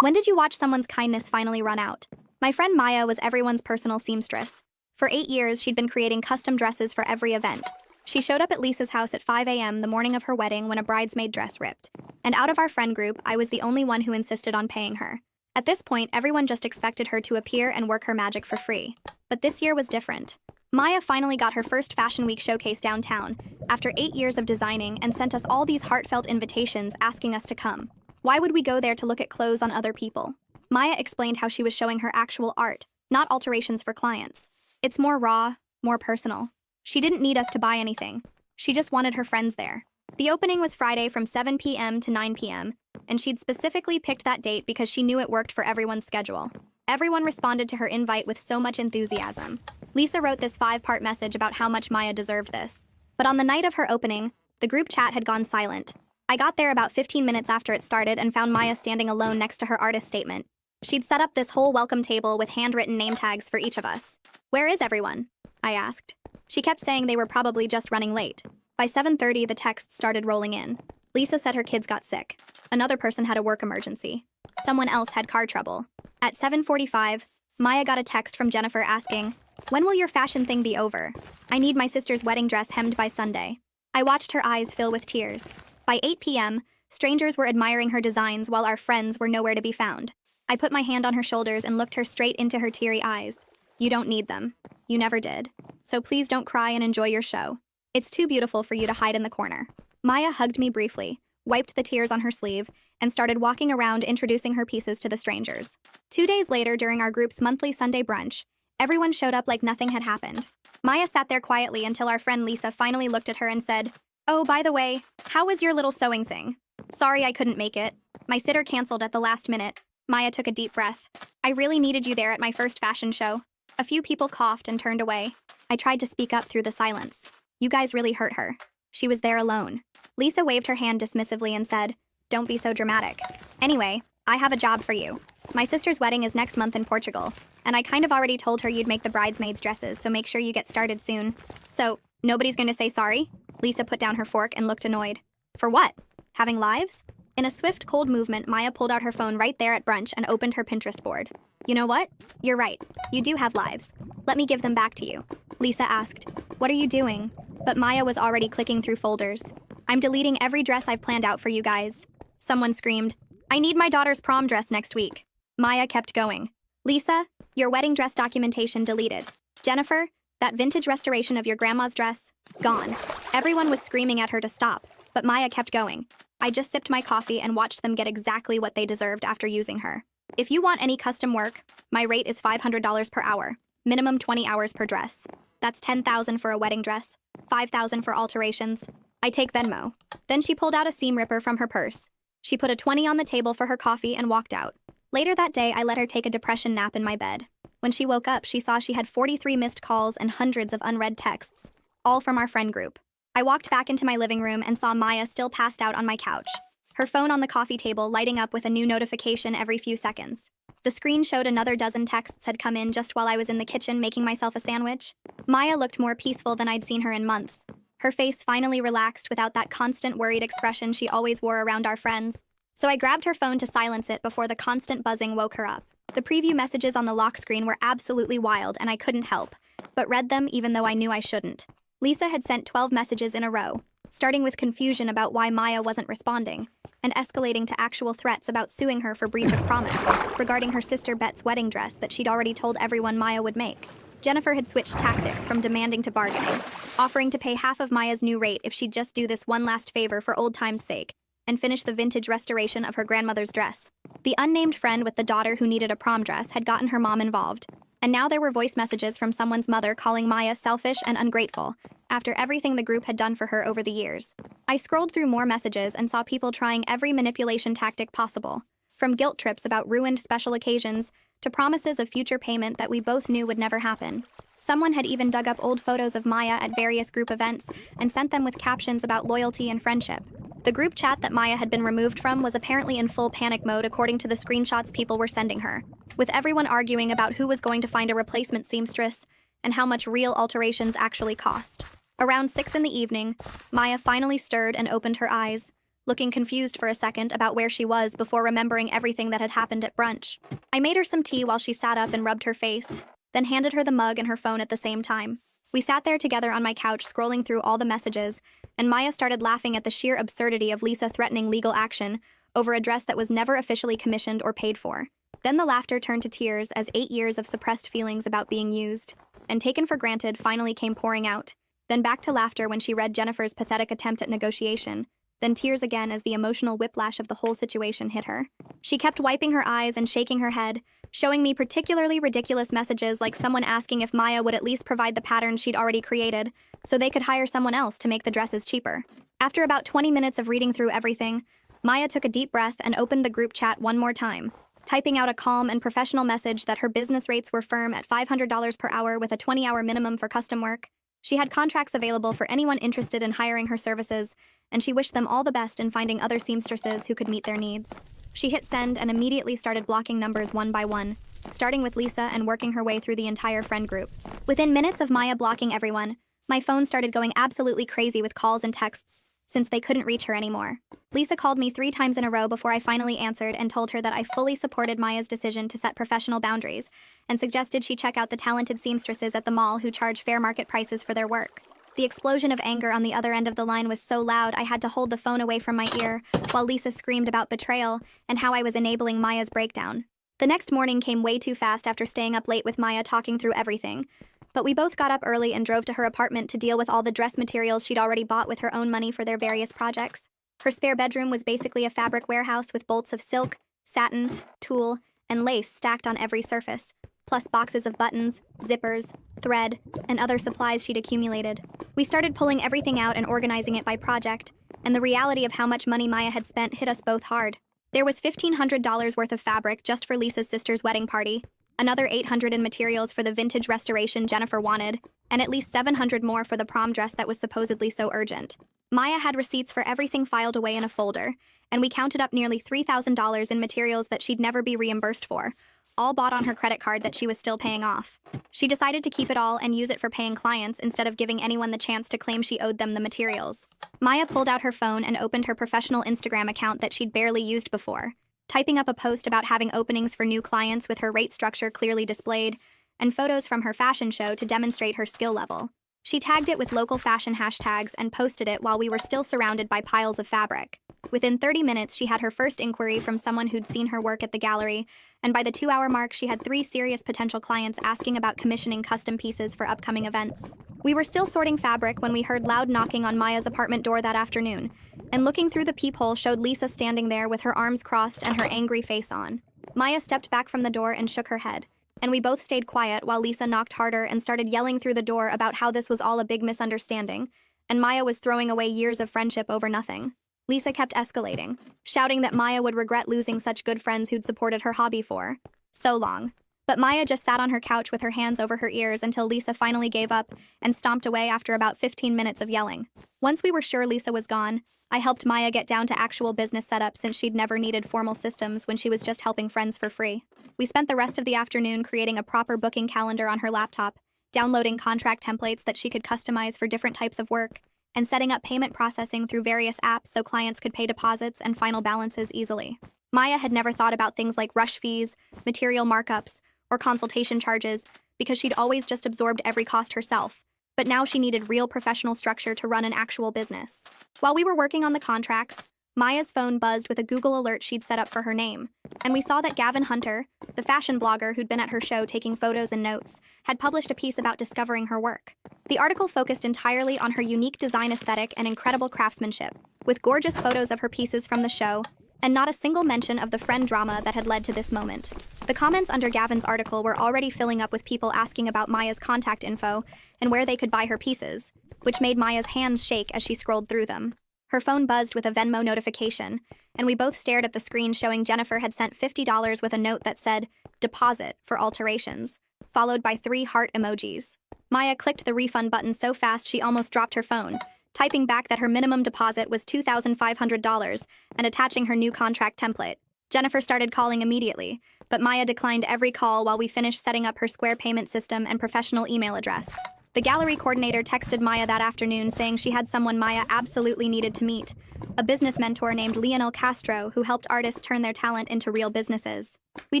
When did you watch someone's kindness finally run out? My friend Maya was everyone's personal seamstress. For 8 years, she'd been creating custom dresses for every event. She showed up at Lisa's house at 5 a.m. the morning of her wedding when a bridesmaid dress ripped. And out of our friend group, I was the only one who insisted on paying her. At this point, everyone just expected her to appear and work her magic for free. But this year was different. Maya finally got her first Fashion Week showcase downtown, after 8 years of designing, and sent us all these heartfelt invitations asking us to come. Why would we go there to look at clothes on other people? Maya explained how she was showing her actual art, not alterations for clients. It's more raw, more personal. She didn't need us to buy anything. She just wanted her friends there. The opening was Friday from 7 p.m. to 9 p.m., and she'd specifically picked that date because she knew it worked for everyone's schedule. Everyone responded to her invite with so much enthusiasm. Lisa wrote this 5-part message about how much Maya deserved this. But on the night of her opening, the group chat had gone silent. I got there about 15 minutes after it started and found Maya standing alone next to her artist statement. She'd set up this whole welcome table with handwritten name tags for each of us. "Where is everyone?" I asked. She kept saying they were probably just running late. By 7:30, the texts started rolling in. Lisa said her kids got sick. Another person had a work emergency. Someone else had car trouble. At 7:45, Maya got a text from Jennifer asking, "When will your fashion thing be over? I need my sister's wedding dress hemmed by Sunday." I watched her eyes fill with tears. By 8 p.m., strangers were admiring her designs while our friends were nowhere to be found. I put my hand on her shoulders and looked her straight into her teary eyes. "You don't need them. You never did. So please don't cry and enjoy your show. It's too beautiful for you to hide in the corner." Maya hugged me briefly, wiped the tears on her sleeve, and started walking around introducing her pieces to the strangers. 2 days later, during our group's monthly Sunday brunch, everyone showed up like nothing had happened. Maya sat there quietly until our friend Lisa finally looked at her and said, "Oh, by the way, how was your little sewing thing? Sorry I couldn't make it. My sitter canceled at the last minute." Maya took a deep breath. "I really needed you there at my first fashion show." A few people coughed and turned away. I tried to speak up through the silence. "You guys really hurt her. She was there alone." Lisa waved her hand dismissively and said, "Don't be so dramatic. Anyway, I have a job for you. My sister's wedding is next month in Portugal, and I kind of already told her you'd make the bridesmaids' dresses, so make sure you get started soon." "So, nobody's going to say sorry?" Lisa put down her fork and looked annoyed. "For what? Having lives?" In a swift, cold movement, Maya pulled out her phone right there at brunch and opened her Pinterest board. "You know what? You're right. You do have lives. Let me give them back to you." Lisa asked, "What are you doing?" But Maya was already clicking through folders. "I'm deleting every dress I've planned out for you guys." Someone screamed, "I need my daughter's prom dress next week." Maya kept going. "Lisa, your wedding dress documentation deleted. Jennifer, that vintage restoration of your grandma's dress, gone." Everyone was screaming at her to stop, but Maya kept going. I just sipped my coffee and watched them get exactly what they deserved after using her. "If you want any custom work, my rate is $500 per hour, minimum 20 hours per dress. That's $10,000 for a wedding dress, $5,000 for alterations. I take Venmo." Then she pulled out a seam ripper from her purse. She put a 20 on the table for her coffee and walked out. Later that day, I let her take a depression nap in my bed. When she woke up, she saw she had 43 missed calls and hundreds of unread texts, all from our friend group. I walked back into my living room and saw Maya still passed out on my couch, her phone on the coffee table lighting up with a new notification every few seconds. The screen showed another dozen texts had come in just while I was in the kitchen making myself a sandwich. Maya looked more peaceful than I'd seen her in months. Her face finally relaxed without that constant worried expression she always wore around our friends. So I grabbed her phone to silence it before the constant buzzing woke her up. The preview messages on the lock screen were absolutely wild and I couldn't help, but read them even though I knew I shouldn't. Lisa had sent 12 messages in a row, starting with confusion about why Maya wasn't responding, and escalating to actual threats about suing her for breach of promise, regarding her sister Bet's wedding dress that she'd already told everyone Maya would make. Jennifer had switched tactics from demanding to bargaining, offering to pay half of Maya's new rate if she'd just do this one last favor for old time's sake, and finish the vintage restoration of her grandmother's dress. The unnamed friend with the daughter who needed a prom dress had gotten her mom involved, and now there were voice messages from someone's mother calling Maya selfish and ungrateful, after everything the group had done for her over the years. I scrolled through more messages and saw people trying every manipulation tactic possible, from guilt trips about ruined special occasions to promises of future payment that we both knew would never happen. Someone had even dug up old photos of Maya at various group events and sent them with captions about loyalty and friendship. The group chat that Maya had been removed from was apparently in full panic mode according to the screenshots people were sending her, with everyone arguing about who was going to find a replacement seamstress and how much real alterations actually cost. Around 6 in the evening, Maya finally stirred and opened her eyes, looking confused for a second about where she was before remembering everything that had happened at brunch. I made her some tea while she sat up and rubbed her face, then handed her the mug and her phone at the same time. We sat there together on my couch scrolling through all the messages, and Maya started laughing at the sheer absurdity of Lisa threatening legal action over a dress that was never officially commissioned or paid for. Then the laughter turned to tears as 8 years of suppressed feelings about being used and taken for granted finally came pouring out. Then back to laughter when she read Jennifer's pathetic attempt at negotiation. Then tears again as the emotional whiplash of the whole situation hit her. She kept wiping her eyes and shaking her head, showing me particularly ridiculous messages like someone asking if Maya would at least provide the patterns she'd already created, so they could hire someone else to make the dresses cheaper. After about 20 minutes of reading through everything, Maya took a deep breath and opened the group chat one more time, typing out a calm and professional message that her business rates were firm at $500 per hour with a 20-hour minimum for custom work. She had contracts available for anyone interested in hiring her services, and she wished them all the best in finding other seamstresses who could meet their needs. She hit send and immediately started blocking numbers one by one, starting with Lisa and working her way through the entire friend group. Within minutes of Maya blocking everyone, my phone started going absolutely crazy with calls and texts, since they couldn't reach her anymore. Lisa called me 3 times in a row before I finally answered and told her that I fully supported Maya's decision to set professional boundaries and suggested she check out the talented seamstresses at the mall who charge fair market prices for their work. The explosion of anger on the other end of the line was so loud I had to hold the phone away from my ear while Lisa screamed about betrayal and how I was enabling Maya's breakdown. The next morning came way too fast after staying up late with Maya talking through everything, but we both got up early and drove to her apartment to deal with all the dress materials she'd already bought with her own money for their various projects. Her spare bedroom was basically a fabric warehouse with bolts of silk, satin, tulle, and lace stacked on every surface, plus boxes of buttons, zippers, thread, and other supplies she'd accumulated. We started pulling everything out and organizing it by project, and the reality of how much money Maya had spent hit us both hard. There was $1,500 worth of fabric just for Lisa's sister's wedding party, another $800 in materials for the vintage restoration Jennifer wanted, and at least $700 more for the prom dress that was supposedly so urgent. Maya had receipts for everything filed away in a folder, and we counted up nearly $3,000 in materials that she'd never be reimbursed for, all bought on her credit card that she was still paying off. She decided to keep it all and use it for paying clients instead of giving anyone the chance to claim she owed them the materials. Maya pulled out her phone and opened her professional Instagram account that she'd barely used before, typing up a post about having openings for new clients with her rate structure clearly displayed, and photos from her fashion show to demonstrate her skill level. She tagged it with local fashion hashtags and posted it while we were still surrounded by piles of fabric. Within 30 minutes, she had her first inquiry from someone who'd seen her work at the gallery, and by the 2-hour mark, she had 3 serious potential clients asking about commissioning custom pieces for upcoming events. We were still sorting fabric when we heard loud knocking on Maya's apartment door that afternoon, and looking through the peephole showed Lisa standing there with her arms crossed and her angry face on. Maya stepped back from the door and shook her head, and we both stayed quiet while Lisa knocked harder and started yelling through the door about how this was all a big misunderstanding, and Maya was throwing away years of friendship over nothing. Lisa kept escalating, shouting that Maya would regret losing such good friends who'd supported her hobby for so long. But Maya just sat on her couch with her hands over her ears until Lisa finally gave up and stomped away after about 15 minutes of yelling. Once we were sure Lisa was gone, I helped Maya get down to actual business setup since she'd never needed formal systems when she was just helping friends for free. We spent the rest of the afternoon creating a proper booking calendar on her laptop, downloading contract templates that she could customize for different types of work, and setting up payment processing through various apps so clients could pay deposits and final balances easily. Maya had never thought about things like rush fees, material markups, or consultation charges because she'd always just absorbed every cost herself, but now she needed real professional structure to run an actual business. While we were working on the contracts, Maya's phone buzzed with a Google alert she'd set up for her name, and we saw that Gavin Hunter, the fashion blogger who'd been at her show taking photos and notes, had published a piece about discovering her work. The article focused entirely on her unique design aesthetic and incredible craftsmanship, with gorgeous photos of her pieces from the show, and not a single mention of the friend drama that had led to this moment. The comments under Gavin's article were already filling up with people asking about Maya's contact info and where they could buy her pieces, which made Maya's hands shake as she scrolled through them. Her phone buzzed with a Venmo notification, and we both stared at the screen showing Jennifer had sent $50 with a note that said, "Deposit for alterations," followed by 3 heart emojis. Maya clicked the refund button so fast she almost dropped her phone, typing back that her minimum deposit was $2,500 and attaching her new contract template. Jennifer started calling immediately, but Maya declined every call while we finished setting up her Square payment system and professional email address. The gallery coordinator texted Maya that afternoon saying she had someone Maya absolutely needed to meet, a business mentor named Lionel Castro who helped artists turn their talent into real businesses. We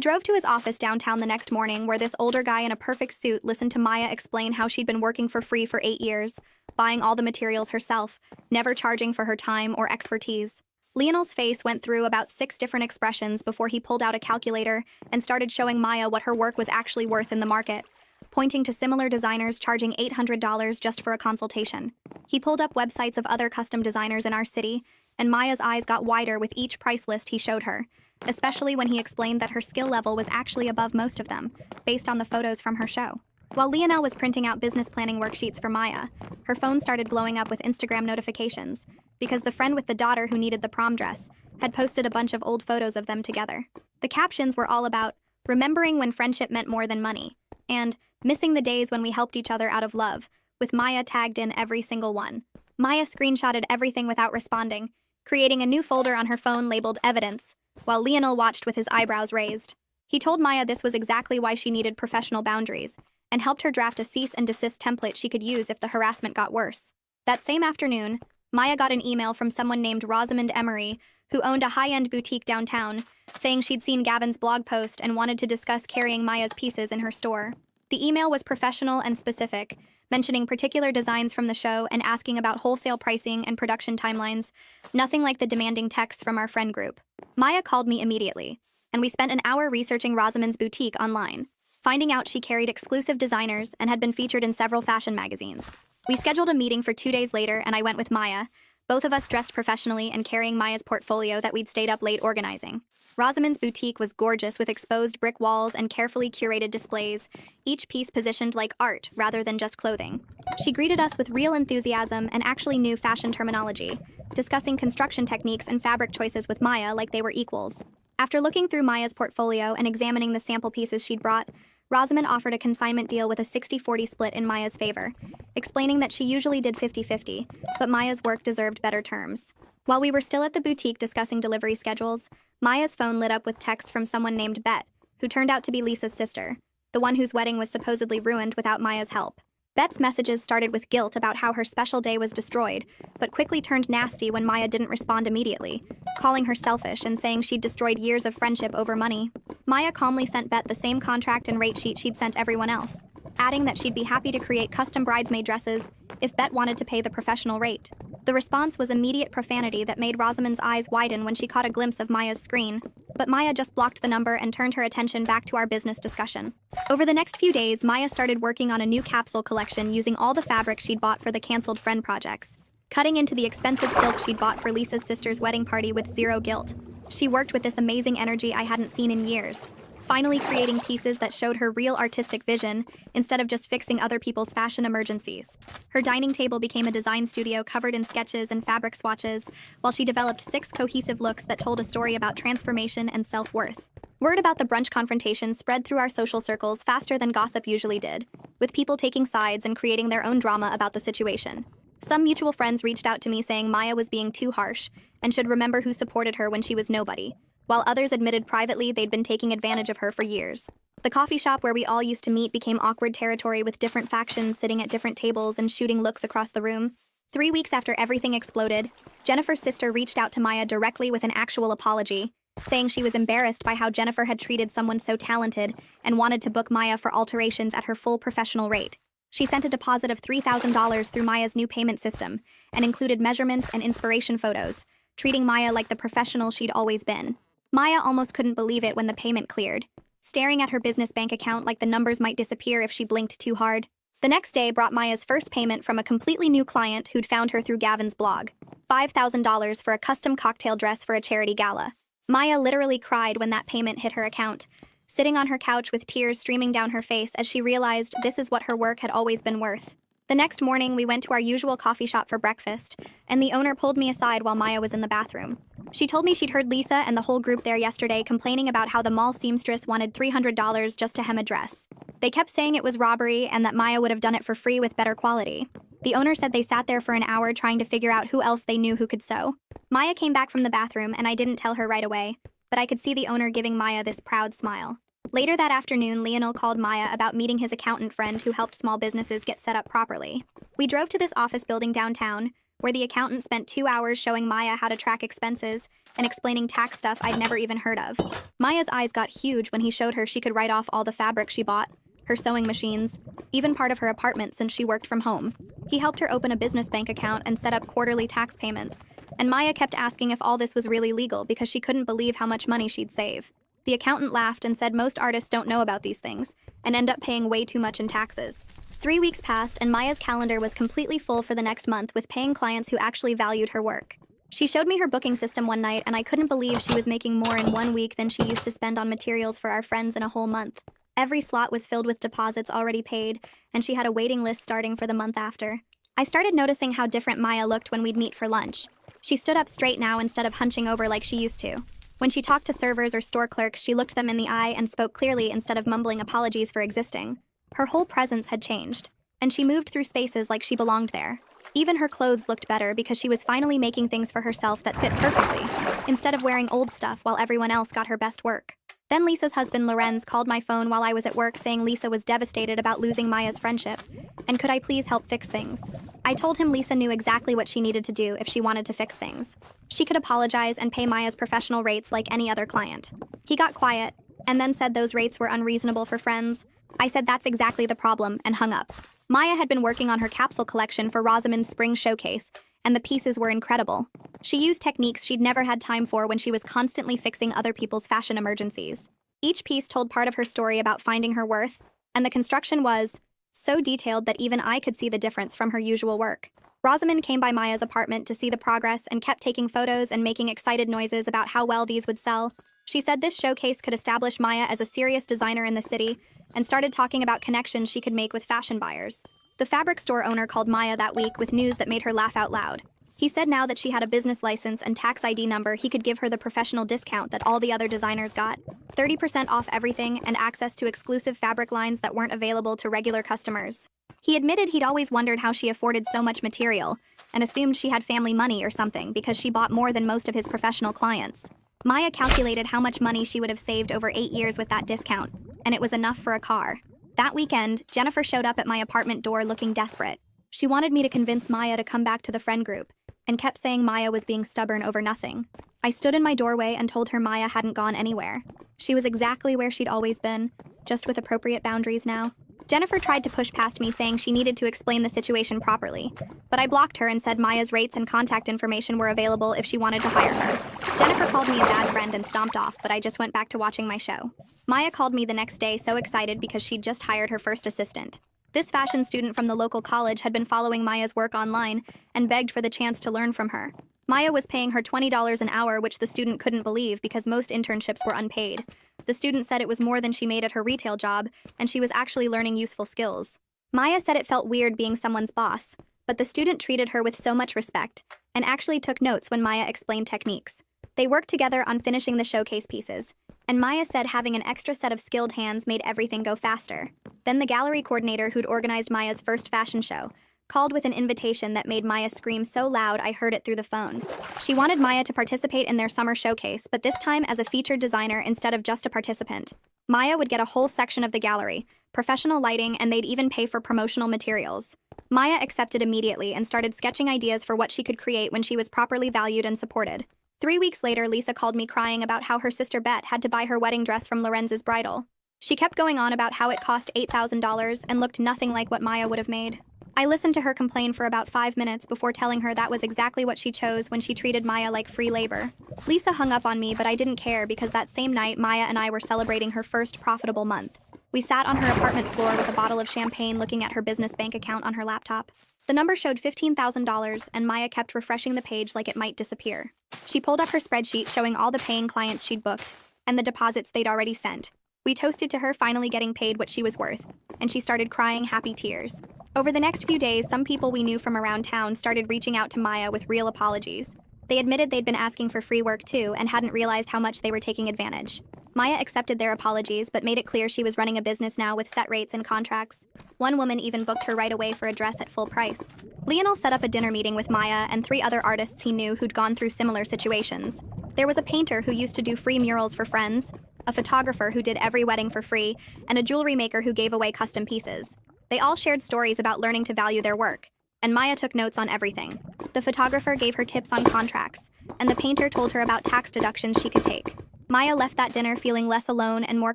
drove to his office downtown the next morning where this older guy in a perfect suit listened to Maya explain how she'd been working for free for 8 years, buying all the materials herself, never charging for her time or expertise. Lionel's face went through about 6 different expressions before he pulled out a calculator and started showing Maya what her work was actually worth in the market, pointing to similar designers charging $800 just for a consultation. He pulled up websites of other custom designers in our city, and Maya's eyes got wider with each price list he showed her, especially when he explained that her skill level was actually above most of them, based on the photos from her show. While Lionel was printing out business planning worksheets for Maya, her phone started blowing up with Instagram notifications, because the friend with the daughter who needed the prom dress had posted a bunch of old photos of them together. The captions were all about remembering when friendship meant more than money, and missing the days when we helped each other out of love, with Maya tagged in every single one. Maya screenshotted everything without responding, creating a new folder on her phone labeled Evidence, while Lionel watched with his eyebrows raised. He told Maya this was exactly why she needed professional boundaries, and helped her draft a cease and desist template she could use if the harassment got worse. That same afternoon, Maya got an email from someone named Rosamund Emery, who owned a high-end boutique downtown, saying she'd seen Gavin's blog post and wanted to discuss carrying Maya's pieces in her store. The email was professional and specific, mentioning particular designs from the show and asking about wholesale pricing and production timelines, nothing like the demanding texts from our friend group. Maya called me immediately, and we spent an hour researching Rosamund's boutique online, finding out she carried exclusive designers and had been featured in several fashion magazines. We scheduled a meeting for 2 days later, and I went with Maya, both of us dressed professionally and carrying Maya's portfolio that we'd stayed up late organizing. Rosamund's boutique was gorgeous with exposed brick walls and carefully curated displays, each piece positioned like art rather than just clothing. She greeted us with real enthusiasm and actually knew fashion terminology, discussing construction techniques and fabric choices with Maya like they were equals. After looking through Maya's portfolio and examining the sample pieces she'd brought, Rosamund offered a consignment deal with a 60-40 split in Maya's favor, explaining that she usually did 50-50, but Maya's work deserved better terms. While we were still at the boutique discussing delivery schedules, Maya's phone lit up with texts from someone named Bet, who turned out to be Lisa's sister, the one whose wedding was supposedly ruined without Maya's help. Bet's messages started with guilt about how her special day was destroyed, but quickly turned nasty when Maya didn't respond immediately, calling her selfish and saying she'd destroyed years of friendship over money. Maya calmly sent Bet the same contract and rate sheet she'd sent everyone else, adding that she'd be happy to create custom bridesmaid dresses if Bet wanted to pay the professional rate. The response was immediate profanity that made Rosamund's eyes widen when she caught a glimpse of Maya's screen, but Maya just blocked the number and turned her attention back to our business discussion. Over the next few days, Maya started working on a new capsule collection using all the fabric she'd bought for the canceled friend projects, cutting into the expensive silk she'd bought for Lisa's sister's wedding party with zero guilt. She worked with this amazing energy I hadn't seen in years, finally creating pieces that showed her real artistic vision instead of just fixing other people's fashion emergencies. Her dining table became a design studio covered in sketches and fabric swatches, while she developed 6 cohesive looks that told a story about transformation and self-worth. Word about the brunch confrontation spread through our social circles faster than gossip usually did, with people taking sides and creating their own drama about the situation. Some mutual friends reached out to me saying Maya was being too harsh and should remember who supported her when she was nobody, while others admitted privately they'd been taking advantage of her for years. The coffee shop where we all used to meet became awkward territory with different factions sitting at different tables and shooting looks across the room. 3 weeks after everything exploded, Jennifer's sister reached out to Maya directly with an actual apology, saying she was embarrassed by how Jennifer had treated someone so talented and wanted to book Maya for alterations at her full professional rate. She sent a deposit of $3,000 through Maya's new payment system and included measurements and inspiration photos, treating Maya like the professional she'd always been. Maya almost couldn't believe it when the payment cleared, staring at her business bank account like the numbers might disappear if she blinked too hard. The next day brought Maya's first payment from a completely new client who'd found her through Gavin's blog, $5,000 for a custom cocktail dress for a charity gala. Maya literally cried when that payment hit her account, sitting on her couch with tears streaming down her face as she realized this is what her work had always been worth. The next morning, we went to our usual coffee shop for breakfast, and the owner pulled me aside while Maya was in the bathroom. She told me she'd heard Lisa and the whole group there yesterday complaining about how the mall seamstress wanted $300 just to hem a dress. They kept saying it was robbery and that Maya would have done it for free with better quality. The owner said they sat there for an hour trying to figure out who else they knew who could sew. Maya came back from the bathroom, and I didn't tell her right away, but I could see the owner giving Maya this proud smile. Later that afternoon, Lionel called Maya about meeting his accountant friend who helped small businesses get set up properly. We drove to this office building downtown, where the accountant spent 2 hours showing Maya how to track expenses and explaining tax stuff I'd never even heard of. Maya's eyes got huge when he showed her she could write off all the fabric she bought, her sewing machines, even part of her apartment since she worked from home. He helped her open a business bank account and set up quarterly tax payments, and Maya kept asking if all this was really legal because she couldn't believe how much money she'd save. The accountant laughed and said most artists don't know about these things and end up paying way too much in taxes. 3 weeks passed, and Maya's calendar was completely full for the next month with paying clients who actually valued her work. She showed me her booking system one night, and I couldn't believe she was making more in 1 week than she used to spend on materials for our friends in a whole month. Every slot was filled with deposits already paid, and she had a waiting list starting for the month after. I started noticing how different Maya looked when we'd meet for lunch. She stood up straight now instead of hunching over like she used to. When she talked to servers or store clerks, she looked them in the eye and spoke clearly instead of mumbling apologies for existing. Her whole presence had changed, and she moved through spaces like she belonged there. Even her clothes looked better because she was finally making things for herself that fit perfectly, instead of wearing old stuff while everyone else got her best work. Then Lisa's husband, Lorenz, called my phone while I was at work saying Lisa was devastated about losing Maya's friendship, and could I please help fix things? I told him Lisa knew exactly what she needed to do if she wanted to fix things. She could apologize and pay Maya's professional rates like any other client. He got quiet, and then said those rates were unreasonable for friends. I said that's exactly the problem, and hung up. Maya had been working on her capsule collection for Rosamond's spring showcase, and the pieces were incredible. She used techniques she'd never had time for when she was constantly fixing other people's fashion emergencies. Each piece told part of her story about finding her worth, and the construction was so detailed that even I could see the difference from her usual work. Rosamond came by Maya's apartment to see the progress and kept taking photos and making excited noises about how well these would sell. She said this showcase could establish Maya as a serious designer in the city, and started talking about connections she could make with fashion buyers. The fabric store owner called Maya that week with news that made her laugh out loud. He said now that she had a business license and tax ID number, he could give her the professional discount that all the other designers got, 30% off everything and access to exclusive fabric lines that weren't available to regular customers. He admitted he'd always wondered how she afforded so much material, and assumed she had family money or something because she bought more than most of his professional clients. Maya calculated how much money she would have saved over 8 years with that discount, and it was enough for a car. That weekend, Jennifer showed up at my apartment door looking desperate. She wanted me to convince Maya to come back to the friend group, and kept saying Maya was being stubborn over nothing. I stood in my doorway and told her Maya hadn't gone anywhere. She was exactly where she'd always been, just with appropriate boundaries now. Jennifer tried to push past me, saying she needed to explain the situation properly, but I blocked her and said Maya's rates and contact information were available if she wanted to hire her. Jennifer called me a bad friend and stomped off, but I just went back to watching my show. Maya called me the next day so excited because she'd just hired her first assistant. This fashion student from the local college had been following Maya's work online and begged for the chance to learn from her. Maya was paying her $20 an hour, which the student couldn't believe because most internships were unpaid. The student said it was more than she made at her retail job, and she was actually learning useful skills. Maya said it felt weird being someone's boss, but the student treated her with so much respect, and actually took notes when Maya explained techniques. They worked together on finishing the showcase pieces, and Maya said having an extra set of skilled hands made everything go faster. Then the gallery coordinator who'd organized Maya's first fashion show called with an invitation that made Maya scream so loud I heard it through the phone. She wanted Maya to participate in their summer showcase, but this time as a featured designer instead of just a participant. Maya would get a whole section of the gallery, professional lighting, and they'd even pay for promotional materials. Maya accepted immediately and started sketching ideas for what she could create when she was properly valued and supported. 3 weeks later, Lisa called me crying about how her sister Bet had to buy her wedding dress from Lorenz's bridal. She kept going on about how it cost $8,000 and looked nothing like what Maya would have made. I listened to her complain for about 5 minutes before telling her that was exactly what she chose when she treated Maya like free labor. Lisa hung up on me, but I didn't care because that same night, Maya and I were celebrating her first profitable month. We sat on her apartment floor with a bottle of champagne looking at her business bank account on her laptop. The number showed $15,000, and Maya kept refreshing the page like it might disappear. She pulled up her spreadsheet showing all the paying clients she'd booked, and the deposits they'd already sent. We toasted to her finally getting paid what she was worth, and she started crying happy tears. Over the next few days, some people we knew from around town started reaching out to Maya with real apologies. They admitted they'd been asking for free work too and hadn't realized how much they were taking advantage. Maya accepted their apologies, but made it clear she was running a business now with set rates and contracts. One woman even booked her right away for a dress at full price. Lionel set up a dinner meeting with Maya and 3 other artists he knew who'd gone through similar situations. There was a painter who used to do free murals for friends, a photographer who did every wedding for free, and a jewelry maker who gave away custom pieces. They all shared stories about learning to value their work, and Maya took notes on everything. The photographer gave her tips on contracts, and the painter told her about tax deductions she could take. Maya left that dinner feeling less alone and more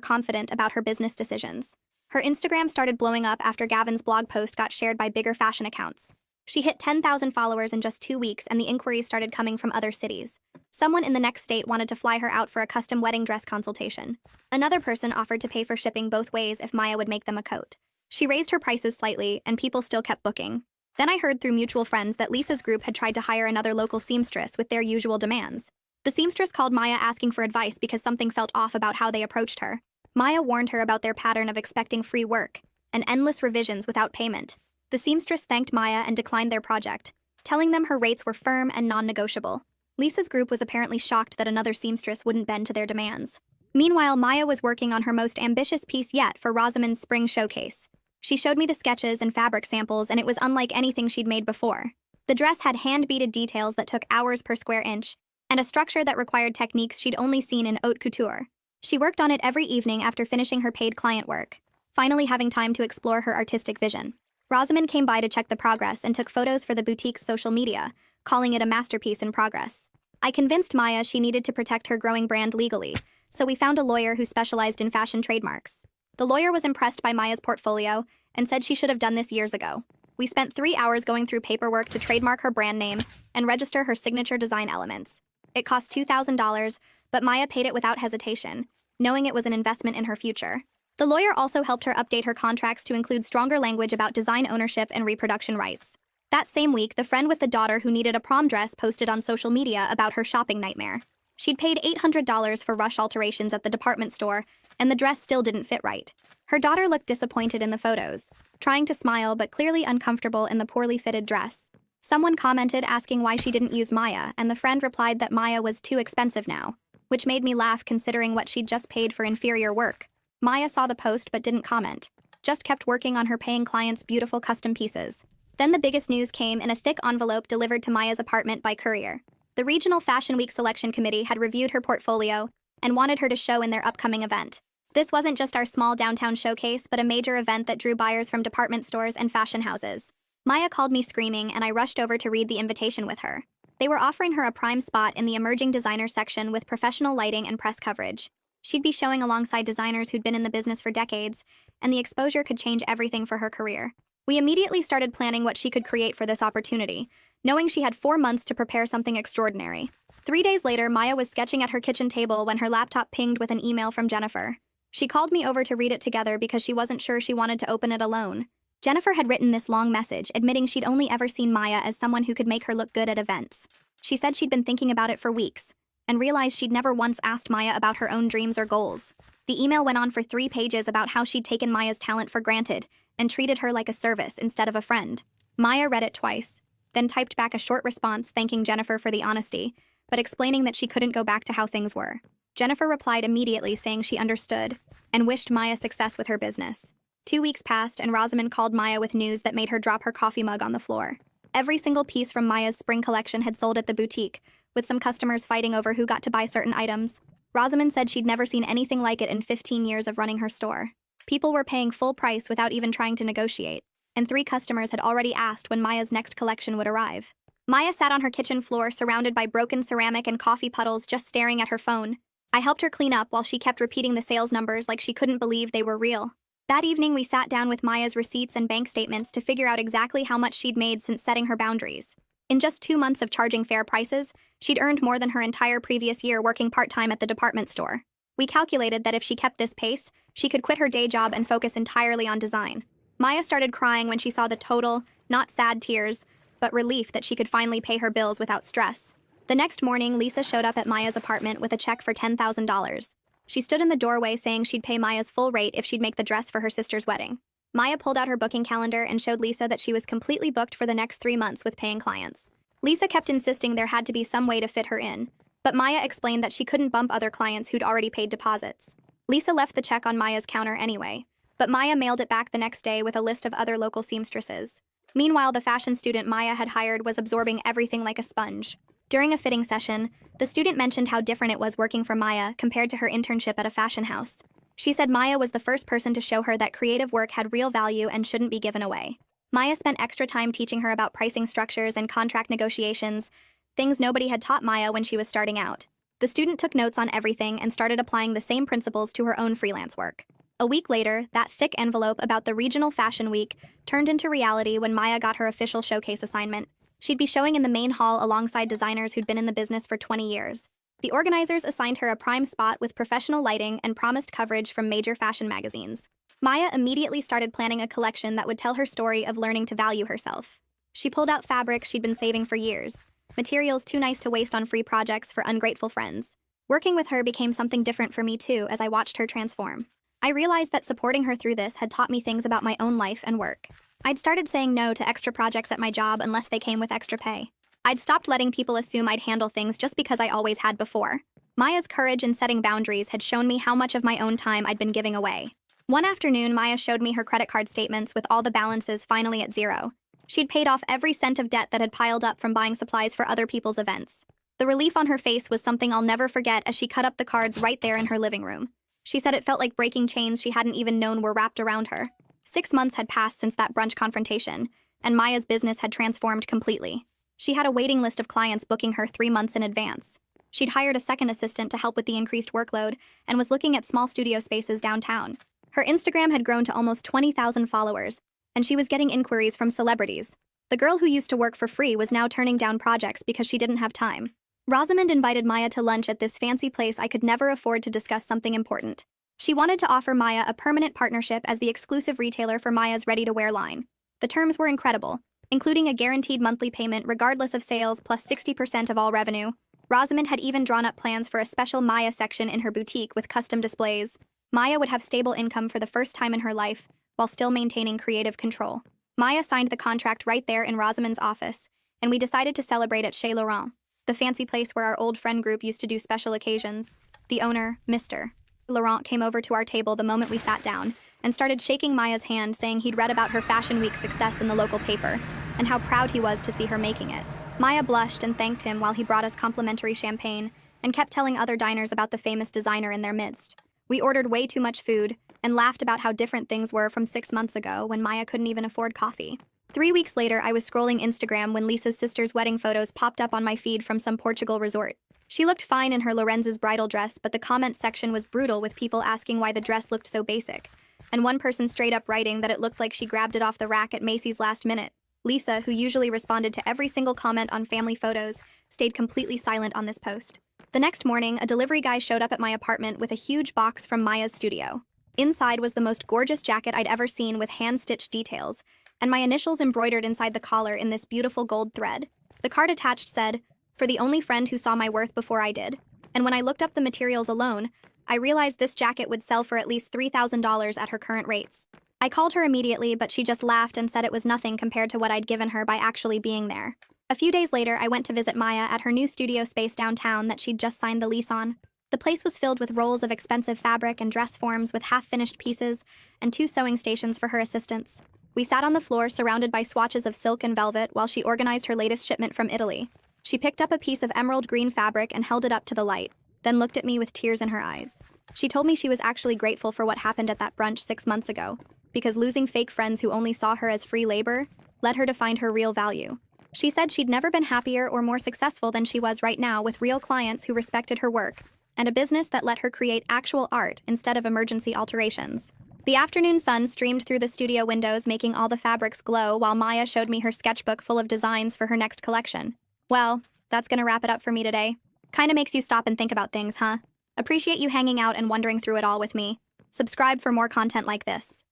confident about her business decisions. Her Instagram started blowing up after Gavin's blog post got shared by bigger fashion accounts. She hit 10,000 followers in just 2 weeks, and the inquiries started coming from other cities. Someone in the next state wanted to fly her out for a custom wedding dress consultation. Another person offered to pay for shipping both ways if Maya would make them a coat. She raised her prices slightly, and people still kept booking. Then I heard through mutual friends that Lisa's group had tried to hire another local seamstress with their usual demands. The seamstress called Maya asking for advice because something felt off about how they approached her. Maya warned her about their pattern of expecting free work and endless revisions without payment. The seamstress thanked Maya and declined their project, telling them her rates were firm and non-negotiable. Lisa's group was apparently shocked that another seamstress wouldn't bend to their demands. Meanwhile, Maya was working on her most ambitious piece yet for Rosamond's spring showcase. She showed me the sketches and fabric samples, and it was unlike anything she'd made before. The dress had hand-beaded details that took hours per square inch, and a structure that required techniques she'd only seen in haute couture. She worked on it every evening after finishing her paid client work, finally having time to explore her artistic vision. Rosamond came by to check the progress and took photos for the boutique's social media, calling it a masterpiece in progress. I convinced Maya she needed to protect her growing brand legally, so we found a lawyer who specialized in fashion trademarks. The lawyer was impressed by Maya's portfolio and said she should have done this years ago. We spent 3 hours going through paperwork to trademark her brand name and register her signature design elements. It cost $2,000, but Maya paid it without hesitation, knowing it was an investment in her future. The lawyer also helped her update her contracts to include stronger language about design ownership and reproduction rights. That same week, the friend with the daughter who needed a prom dress posted on social media about her shopping nightmare. She'd paid $800 for rush alterations at the department store, and the dress still didn't fit right. Her daughter looked disappointed in the photos, trying to smile but clearly uncomfortable in the poorly fitted dress. Someone commented asking why she didn't use Maya, and the friend replied that Maya was too expensive now, which made me laugh considering what she'd just paid for inferior work. Maya saw the post but didn't comment, just kept working on her paying clients' beautiful custom pieces. Then the biggest news came in a thick envelope delivered to Maya's apartment by courier. The Regional Fashion Week Selection Committee had reviewed her portfolio and wanted her to show in their upcoming event. This wasn't just our small downtown showcase, but a major event that drew buyers from department stores and fashion houses. Maya called me screaming, and I rushed over to read the invitation with her. They were offering her a prime spot in the emerging designer section with professional lighting and press coverage. She'd be showing alongside designers who'd been in the business for decades, and the exposure could change everything for her career. We immediately started planning what she could create for this opportunity, knowing she had 4 months to prepare something extraordinary. 3 days later, Maya was sketching at her kitchen table when her laptop pinged with an email from Jennifer. She called me over to read it together because she wasn't sure she wanted to open it alone. Jennifer had written this long message admitting she'd only ever seen Maya as someone who could make her look good at events. She said she'd been thinking about it for weeks, and realized she'd never once asked Maya about her own dreams or goals. The email went on for 3 pages about how she'd taken Maya's talent for granted and treated her like a service instead of a friend. Maya read it twice, then typed back a short response thanking Jennifer for the honesty, but explaining that she couldn't go back to how things were. Jennifer replied immediately saying she understood and wished Maya success with her business. 2 weeks passed, and Rosamond called Maya with news that made her drop her coffee mug on the floor. Every single piece from Maya's spring collection had sold at the boutique, with some customers fighting over who got to buy certain items. Rosamond said she'd never seen anything like it in 15 years of running her store. People were paying full price without even trying to negotiate, and 3 customers had already asked when Maya's next collection would arrive. Maya sat on her kitchen floor surrounded by broken ceramic and coffee puddles, just staring at her phone. I helped her clean up while she kept repeating the sales numbers like she couldn't believe they were real. That evening, we sat down with Maya's receipts and bank statements to figure out exactly how much she'd made since setting her boundaries. In just 2 months of charging fair prices, she'd earned more than her entire previous year working part-time at the department store. We calculated that if she kept this pace, she could quit her day job and focus entirely on design. Maya started crying when she saw the total, not sad tears, but relief that she could finally pay her bills without stress. The next morning, Lisa showed up at Maya's apartment with a check for $10,000. She stood in the doorway saying she'd pay Maya's full rate if she'd make the dress for her sister's wedding. Maya pulled out her booking calendar and showed Lisa that she was completely booked for the next 3 months with paying clients. Lisa kept insisting there had to be some way to fit her in, but Maya explained that she couldn't bump other clients who'd already paid deposits. Lisa left the check on Maya's counter anyway, but Maya mailed it back the next day with a list of other local seamstresses. Meanwhile, the fashion student Maya had hired was absorbing everything like a sponge. During a fitting session, the student mentioned how different it was working for Maya compared to her internship at a fashion house. She said Maya was the first person to show her that creative work had real value and shouldn't be given away. Maya spent extra time teaching her about pricing structures and contract negotiations, things nobody had taught Maya when she was starting out. The student took notes on everything and started applying the same principles to her own freelance work. A week later, that thick envelope about the regional fashion week turned into reality when Maya got her official showcase assignment. She'd be showing in the main hall alongside designers who'd been in the business for 20 years. The organizers assigned her a prime spot with professional lighting and promised coverage from major fashion magazines. Maya immediately started planning a collection that would tell her story of learning to value herself. She pulled out fabrics she'd been saving for years, materials too nice to waste on free projects for ungrateful friends. Working with her became something different for me too as I watched her transform. I realized that supporting her through this had taught me things about my own life and work. I'd started saying no to extra projects at my job unless they came with extra pay. I'd stopped letting people assume I'd handle things just because I always had before. Maya's courage in setting boundaries had shown me how much of my own time I'd been giving away. One afternoon, Maya showed me her credit card statements with all the balances finally at zero. She'd paid off every cent of debt that had piled up from buying supplies for other people's events. The relief on her face was something I'll never forget as she cut up the cards right there in her living room. She said it felt like breaking chains she hadn't even known were wrapped around her. 6 months had passed since that brunch confrontation, and Maya's business had transformed completely. She had a waiting list of clients booking her 3 months in advance. She'd hired a second assistant to help with the increased workload and was looking at small studio spaces downtown. Her Instagram had grown to almost 20,000 followers, and she was getting inquiries from celebrities. The girl who used to work for free was now turning down projects because she didn't have time. Rosamond invited Maya to lunch at this fancy place I could never afford to discuss something important. She wanted to offer Maya a permanent partnership as the exclusive retailer for Maya's ready-to-wear line. The terms were incredible, including a guaranteed monthly payment regardless of sales plus 60% of all revenue. Rosamond had even drawn up plans for a special Maya section in her boutique with custom displays. Maya would have stable income for the first time in her life, while still maintaining creative control. Maya signed the contract right there in Rosamond's office, and we decided to celebrate at Chez Laurent, the fancy place where our old friend group used to do special occasions. The owner, Mr. Laurent, came over to our table the moment we sat down and started shaking Maya's hand, saying he'd read about her Fashion Week success in the local paper and how proud he was to see her making it. Maya blushed and thanked him while he brought us complimentary champagne and kept telling other diners about the famous designer in their midst. We ordered way too much food and laughed about how different things were from 6 months ago when Maya couldn't even afford coffee. 3 weeks later, I was scrolling Instagram when Lisa's sister's wedding photos popped up on my feed from some Portugal resort. She looked fine in her Lorenz's bridal dress, but the comment section was brutal with people asking why the dress looked so basic, and one person straight up writing that it looked like she grabbed it off the rack at Macy's last minute. Lisa, who usually responded to every single comment on family photos, stayed completely silent on this post. The next morning, a delivery guy showed up at my apartment with a huge box from Maya's studio. Inside was the most gorgeous jacket I'd ever seen with hand-stitched details, and my initials embroidered inside the collar in this beautiful gold thread. The card attached said, "For the only friend who saw my worth before I did." And when I looked up the materials alone, I realized this jacket would sell for at least $3,000 at her current rates. I called her immediately, but she just laughed and said it was nothing compared to what I'd given her by actually being there. A few days later, I went to visit Maya at her new studio space downtown that she'd just signed the lease on. The place was filled with rolls of expensive fabric and dress forms with half-finished pieces and 2 sewing stations for her assistants. We sat on the floor surrounded by swatches of silk and velvet while she organized her latest shipment from Italy. She picked up a piece of emerald green fabric and held it up to the light, then looked at me with tears in her eyes. She told me she was actually grateful for what happened at that brunch 6 months ago, because losing fake friends who only saw her as free labor led her to find her real value. She said she'd never been happier or more successful than she was right now, with real clients who respected her work and a business that let her create actual art instead of emergency alterations. The afternoon sun streamed through the studio windows, making all the fabrics glow, while Maya showed me her sketchbook full of designs for her next collection. Well, that's gonna wrap it up for me today. Kinda makes you stop and think about things, huh? Appreciate you hanging out and wondering through it all with me. Subscribe for more content like this.